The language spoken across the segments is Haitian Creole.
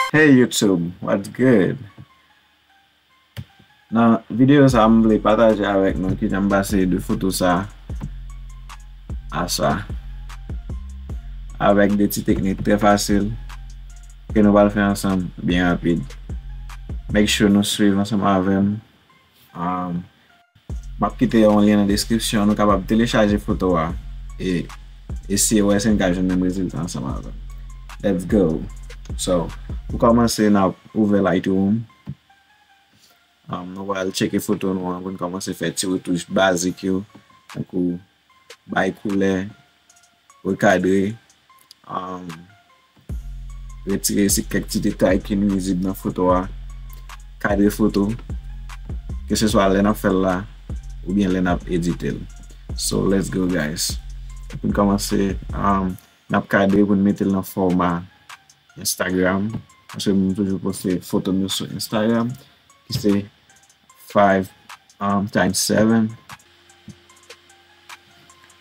Hey YouTube, what's good? Nan video sa m vle pataje avèk nou ki jan base de foto sa a sa avèk de ti teknik tre fasil ke nou val fè ansanm bien rapide. Make sure nou suiv ansanm avèm. Map kite yon lyen nan deskripsyon, nou kapab telechaje foto wa e esi wè sen ka joun men rezultat ansanm avèm. Let's go. So, pou komanse nan ouve Lightroom. Nou wal cheke foto nou an pou nou komanse fè ti retouche basic yo. Tankou bay koule, recadre, retire si kek ti detay ki nou vizib nan foto wa, cadre foto, ke se swa lè nap fèl la ou bien lè nap editel. So let's go guys. Pou nou komanse nap cadre pou nou metel nan format Instagram. Anse moun toujou poste foto nou sou Instagram ki se 5 times 7.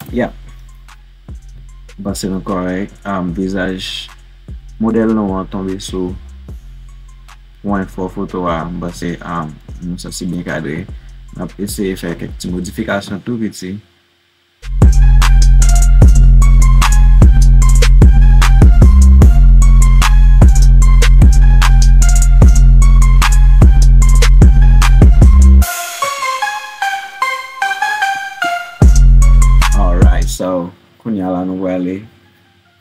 Yeah. Base nou korek. Visage model nou an tombe sou point for foto wa. Base nou sa si bien kadre. Nap eseye fè kek ti modifikasyon tout piti. So, kounya la nou wale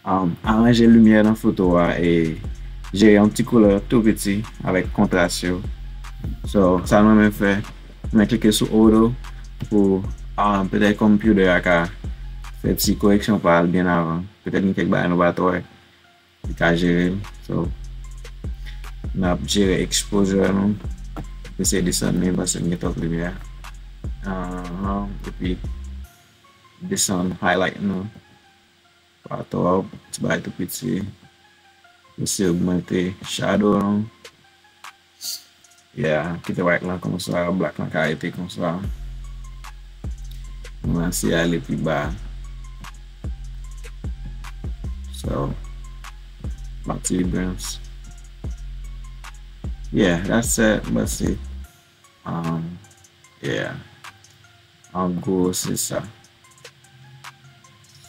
arrange lumière nan foto wa e jere yon ti couleur tout petit avèk kontrast yo. So, sa nou men fè, mwen klike sou auto pou petè computer a ka fè ti koreksyon pal bien avan. Petè ni kek ba nou batwe di ka jere. So, nap jere exposure nou. Pese disen men base mwen top lumière. E pi descend highlight nou. Pato up, ti bay tout piti. Ese augmente shadow nou. Yeah, kite white lan kon sa, black lan ka ete kon sa. Mwen si ale pi ba. So, bati vibrance. Yeah, that's it. Basi. Yeah. An go se sa.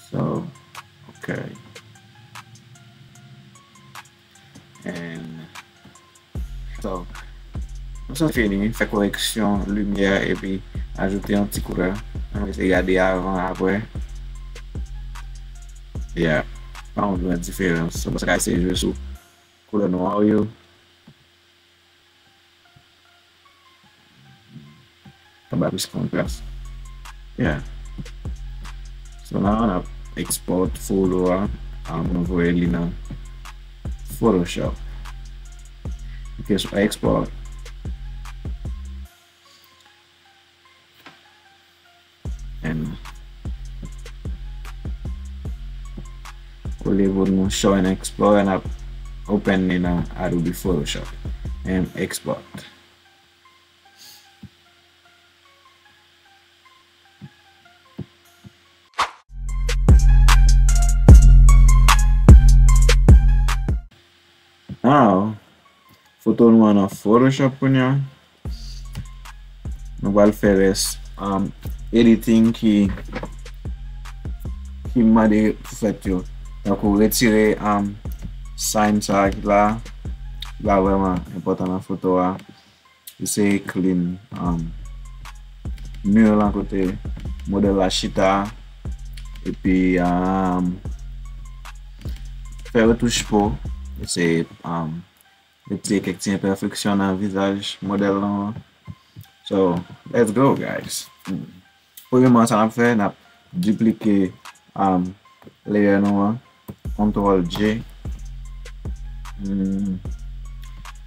So, okay. And so, nou sa fini, fè koreksyon lumière e pi ajoute yon ti couleur. An se gade avan apre. Yeah, pa moun jwen diferans. So, basa ka ese jwe sou couleur noir yo. Kaba pis kontrast. Yeah. So now na export photo nou voye li nan Photoshop. Okay, so export. And we will nou show and explore and open in Adobe Photoshop and export. Now, foto nou an Photoshop pou nya. Nou wal fè res editing ki made pou fèt yo. Takou retire sign sa ki la vreman important nan foto wa. Ese clean mur lan kote model la chita. E pi fè retouche pou. Ese retire kek ti imperfeksyon nan visage model lan. So, let's go guys. Pouveman sa nap fè, nap duplike layer nou an. Ctrl J.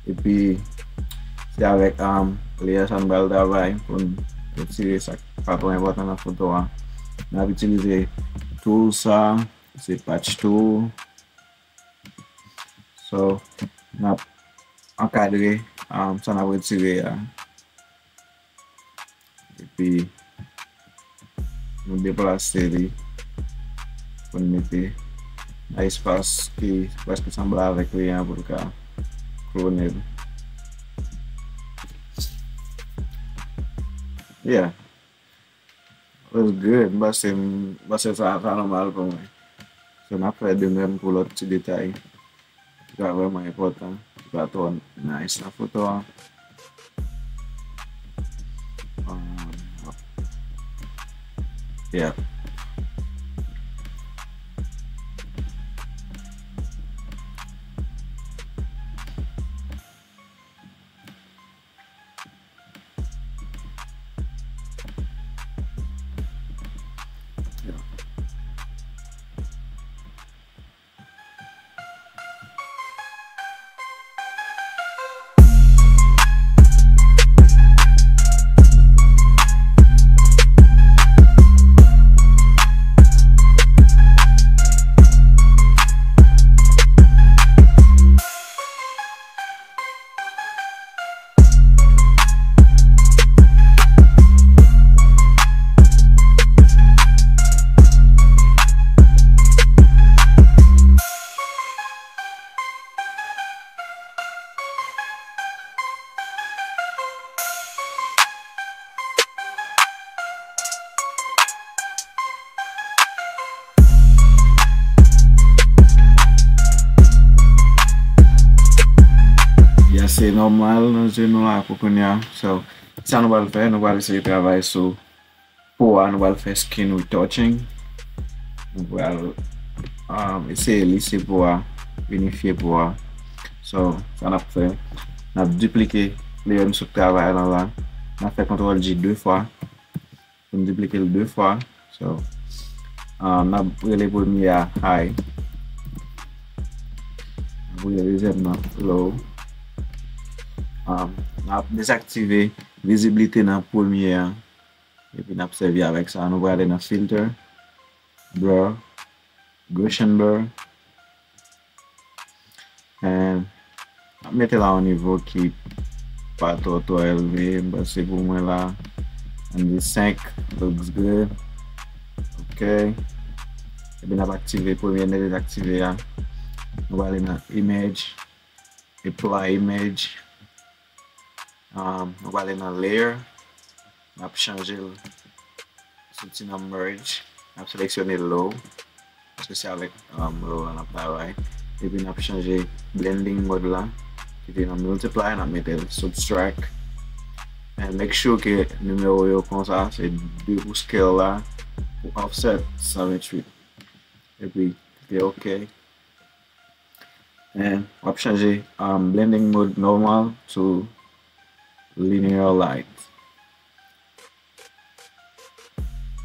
E pi se avèk layer sa nou bal travay pou retire sa paton important nan foto an. Nap itilize tool sa, se patch tool. So, nap encadre sa nap retire ya. E pi nou deplase li pou nou mette na espas ki preske sembla avèk lyen pou ka disponible. Yeah, it was good. Basi sa normal pou mwen. So na fè de mèm pou lot ti detay. Ki ka vreman important. Ki ka ton nice na foto an. Yeah. C'est normal nan genou la pou konya. So, sa nou wal fè, nou wal ese travay sou pouw, nou wal fè skin retouching. Nou wal ese lisse pouw, vinifiye pouw. So, sa nap fè. Nap duplike lyen sou travay nan la. Nap fè kontrol G 2 fwa. Pou duplike l 2 fwa. So, nap rele pou mi a high. Nap rele dezem nan low. Nap desaktive visibilite nan premier. Epi nap servi avek sa. Nou wale nan filter, blur, Gaussian blur. And nap mette la au nivou ki pa to eleve. Basi pou mwen la. And the 5 looks good. Ok. Epi nap aktive premier ne desaktive ya. Nou wale nan image. Apply image. Nou wale nan layer. Nap chanje soti nan merge. Nap seleksyon low. Paske se avek low an ap travay. Epi nap chanje blending mode la. Kite nan multiply. Nap mette subtract. And make sure ke numero yo kon sa. Se 2 pou scale la. Pou offset 128. Epi kite ok. And wap chanje blending mode normal to linear light.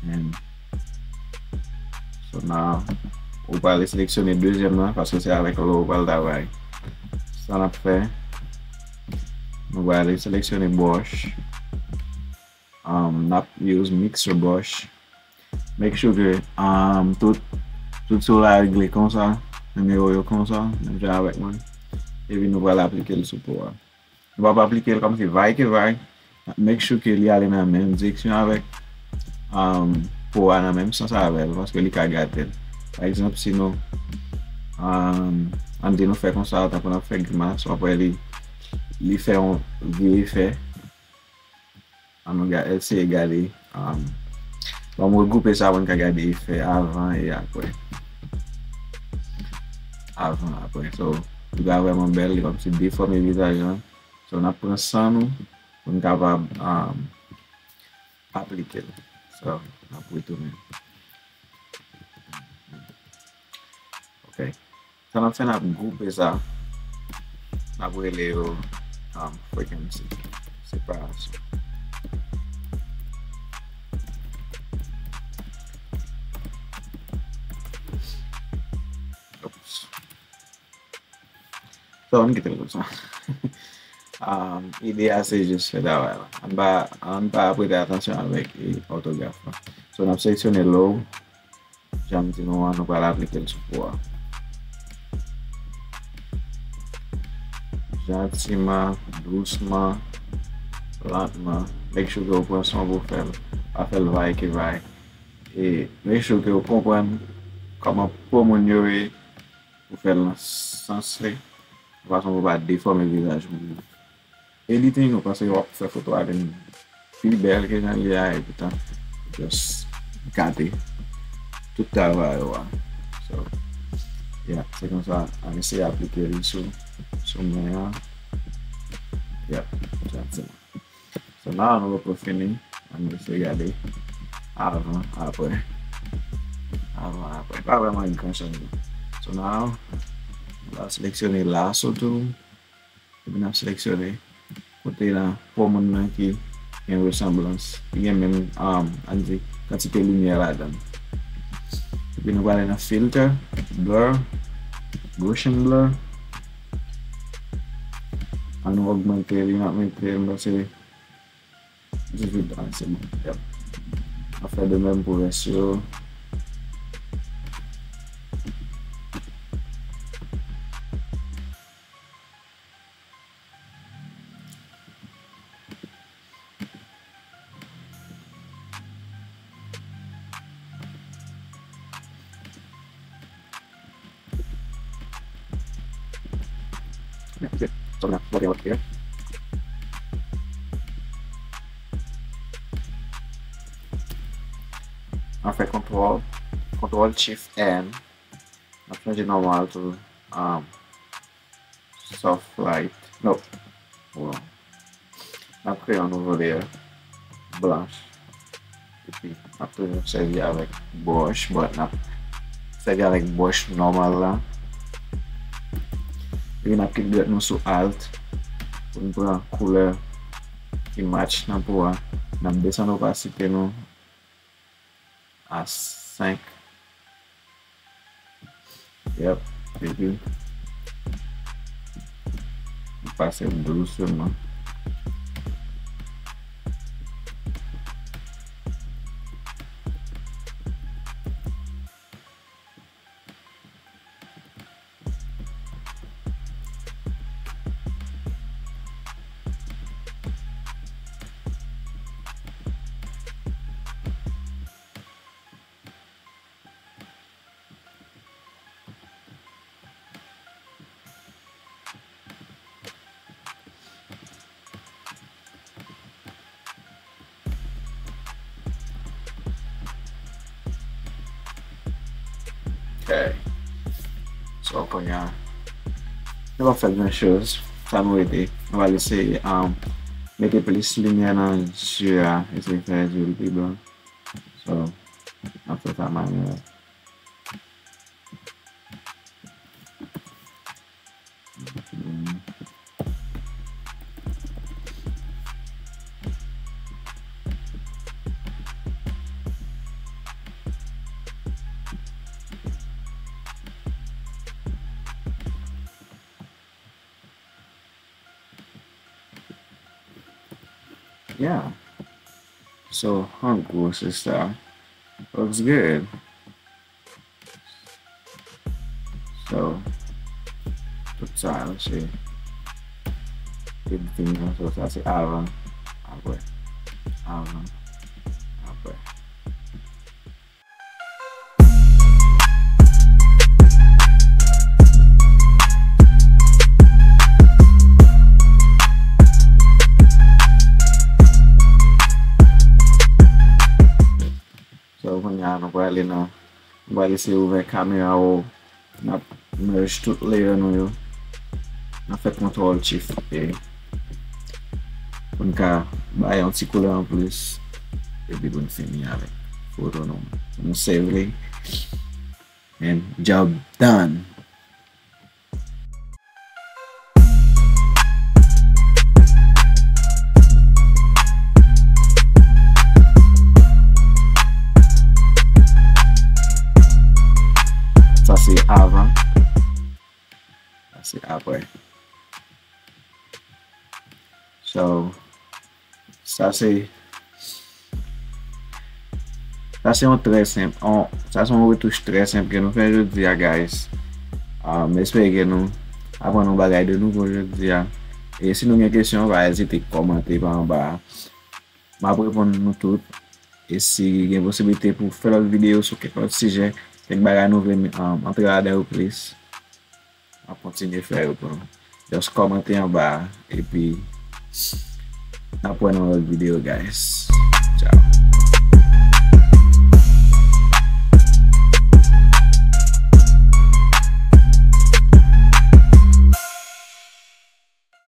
And so now ou pale seleksyon deuxième la paske se avek low ou pale travay. Sa nap fe. Nou pale seleksyon brush. Nap use mixer brush. Make sure que tout sou la regle kon sa. Numero yo kon sa. Nap jan avek man. Epi nou pale aplike l sou pouw. Nou va aplike l kom si vay ke vay. Make sure ke li ale nan men direksyon avek pouw nan men sens avek. Paske li ka gate. Par exemple, si nou an di nou fe kon sa, tapon ap fe grimas, apwe li fe yon vie fe. An nou ese gade. Ba mou goupe sa wan ka gade fe avan e apwe. Avan apwe. So, li ga vreman bel, li kom si deforme vizajan. So, nap pren san nou, pou nou kapab aplike l. So, nap retounen. Ok. So, nap fe nap goupe sa. Nap rele yo frequency. Separasyon. Oops. So, an kite l sa. Ide ase just fe da wè la. An pa prete atensyon avèk autograf la. So, nap seleksyon low. Jam ti nou an nou pala aplike l sou pouw. Gentiment, doucement, lentement. Make sure que vous prenez son pour faire le vaille qui vaille. Et make sure que vous comprenez comment pour améliorer pour faire le sens. fason pou pa deforme vizaj moun. Editing ou parce yo fè foto avèm pi bel ke jan li a e putan just gade tout travay yo. So, yeah, c'est comme ça, on essaie d'appliquer sur mwen. Yeah, that's it. So now on va finir, on va essayer de regarder avant, après. Pas vraiment une conscience. So now, on va sélectionner là surtout. On va sélectionner côté là pour mon qui a une ressemblance. Il y a même quantité de lumière là-dedans. Puis nous allons dans filter, blur, Gaussian blur. On va augmenter, c'est 18 ans, c'est bon. Yep. On va faire de même pour ratio. Okay, so now what else here? On fait contrôle shift N. On change normal to soft light. No. Hold on. On crée un nouveau layer blanche. Et puis après on servir avec brush, but on servir avec brush normal là. Et on applique directement sur Alt pour nous prendre une couleur qui match dans pour nous descendre l'opacité nous à 5. Yep, et puis on passe bleu seulement. Okay. So on va faire la même chose. Ça nous aide. On va laisser mettre plus de lumière dans le jeu et essayer de faire du plus blanc. So, on fait ça manière. Yeah. So, how goes this stuff? Looks good. So, tout ça, c'est everything. So, ça c'est avant, après, avant, après. So, when on va laisser ouvrir la caméra ou on merge tout layer nous on fait contrôle shift et on a un petit couleur en plus et puis on finit avec photo nous on save and job done. Ça c'est avant, ça c'est après. So, ça c'est un très simple. Ça c'est une retouche très simple que nous faisons aujourd'hui, guys. J'espère que nous apprenons nos bagages de nouveau aujourd'hui. Et si nous avons des questions, on va hésiter à commenter par en bas. Je vais répondre nous toutes. Et si il y a une possibilité pour faire une vidéo sur quelques sujets, quelques bagages nous voulons entrer là-dedans, please. On va continuer à faire. just komantè anba, e pi napwen nou lot video guys. Ciao.